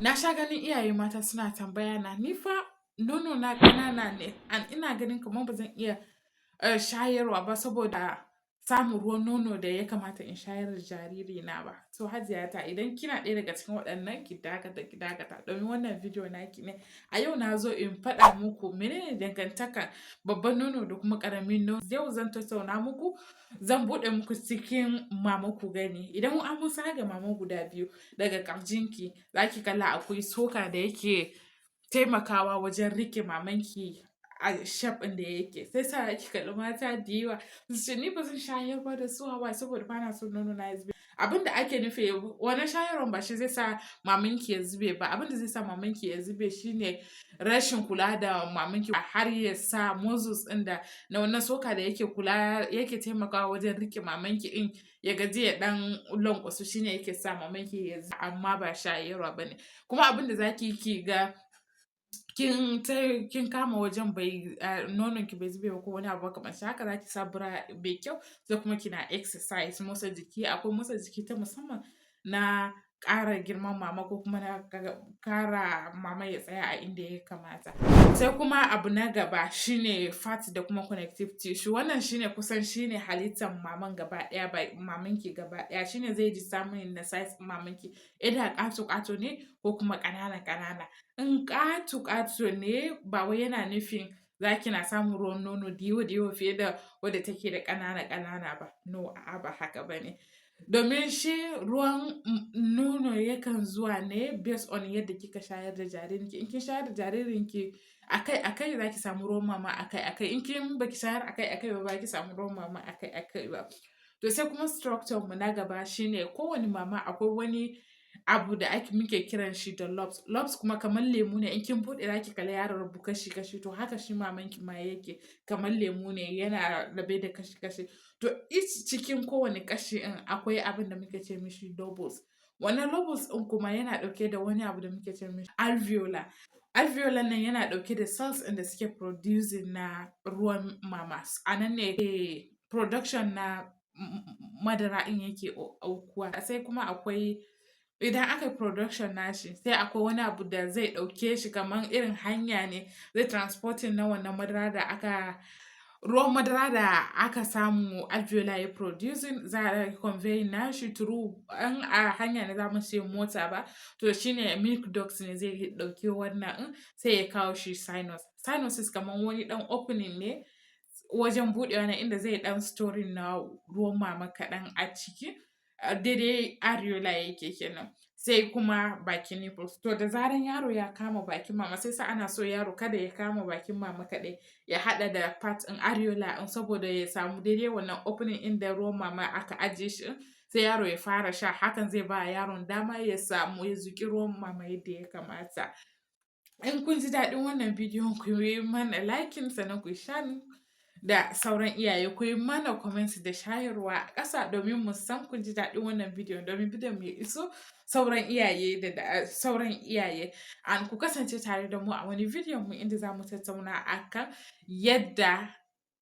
Na sha ganin iyaye mata suna tambaya na, ni fa nono na ƙanana ne, ina ganin kamar ba zan iya shayarwa ba saboda samun ruwan nono da ya kamata in shayar da jariri na ba. To Hajiya ta idan kina ɗaya daga cikin waɗannan ki dakata ki dakata domin wannan bidiyo naki ne. A yau na zo in faɗa muku menene dangantakar babban nono da kuma ƙaramin nono. Yau zan tattauna muku, zan buɗe muku cikin mama ku gani. Idan an musa ga mama guda biyu daga ƙirjinki, za ki kalla akwai soka da yake taimakawa wajen riƙe mamanki a shape ɗin da yake. Sai sa ki kalli mata da yawa su ce ni ba zan shayar ba da su Hawa saboda ba na son nono na ya zube. Abin da ake nufi wannan shayarwan ba shi zai sa mamanki ya zube ba. Abin da zai sa mamanki ya zube shine rashin kula da mamanki har ya sa muscles ɗin da na wannan soka da yake taimakawa wajen riƙe mamanki in ya gaji ya ɗan lankwasu shine yake sa mamanki ya zube amma ba shayarwa ba ne. Kuma abin da za ki yi ki ga kin kama wajen nononki bai zube ba ko wani abu makamancin haka, za ki sa bra mai kyau sai kuma kina exercise motsa jiki. Akwai motsa jiki ta musamman na ƙara girman mama ko kuma na ƙara mama ya tsaya a inda ya kamata. Sai kuma abu na gaba shine fat da kuma connective tissue. Wannan shine kusan shine halittar maman gaba ɗaya, mamanki gaba ɗaya. Shine zai determine na size mamanki. Idan ƙato ne ko kuma ƙanana. In ƙato ne ba wai yana nufin za ki na samun ruwan nono da yawa fiye da wadda take da ƙanana ba. No, a'a ba haka ba ne. Domin shi ruwan nono yakan zuwa ne based on yadda kika shayar da jaririnki. In kin shayar da jaririnki akai za ki samu ruwan mama akai. In kin baki shayar akai ba ki samu ruwan mama akai ba. To sai kuma structure mu na gaba shine kowane mama akwai wani abu da muke kiran shi da lobes. Lobes kuma kamar lemu ne, in kin buɗe za ki kalli ya rarrabu kashi. To haka shi mamanki ma yake kamar lemu ne, yana rabe da kashi. To each cikin kowane kashi in akwai abin da muke ce mishi lobules. Wannan lobules ɗin kuma yana ɗauke da wani abu da muke ce mishi alveolar. Alveolar nan yana ɗauke da cells ɗin da suke producing na ruwan mama. A nan ne production na madara in yake aukuwa. Sai kuma idan aka yi production nashi sai akwai wani abu da zai ɗauke shi kamar irin hanya ne, zai transporting na wannan ruwan madara da aka samu alveolar ya producing, za a conveying nashi through a hanya ne za mu ce mota ba. To shine milk duct ne zai ɗauki wannan sai ya kawo shi sinus. Sinuses kamar wani ɗan opening ne wajen buɗewa na inda zai ɗan storing na ruwan mama kaɗan a ciki. Daidai areola yake kenan. Sai kuma bakin nipples. To da zaran yaro ya kama bakin mama, sai sa ana so yaro kada ya kama bakin mama kaɗai, ya haɗa da part in areola in saboda ya samu daidai wannan opening inda ruwan mama aka ajiye shi. Sai yaro ya fara sha, hakan zai ba yaron dama ya zuƙi ruwan mama yadda ya kamata. In kun ji daɗin wannan bidiyon ku yi mana liking sannan ku yi sharing da sauran iyaye, ku yi mana comment da shayarwa a ƙasa domin mu san kun ji daɗin wannan bidiyon, domin bidiyon mu ya iso sauran iyaye. And ku kasance tare da mu a wani bidiyon mu inda za mu tattauna akan yadda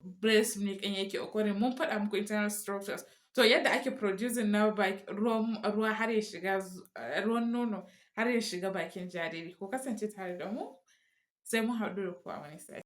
breast milk ɗin yake occurring. Mun faɗa muku internal structures. To yadda ake producing na ruwa har ya shiga ruwan nono har ya shiga bakin jariri. Ku kasance tare da mu sai mun haɗu da ku a wani sati.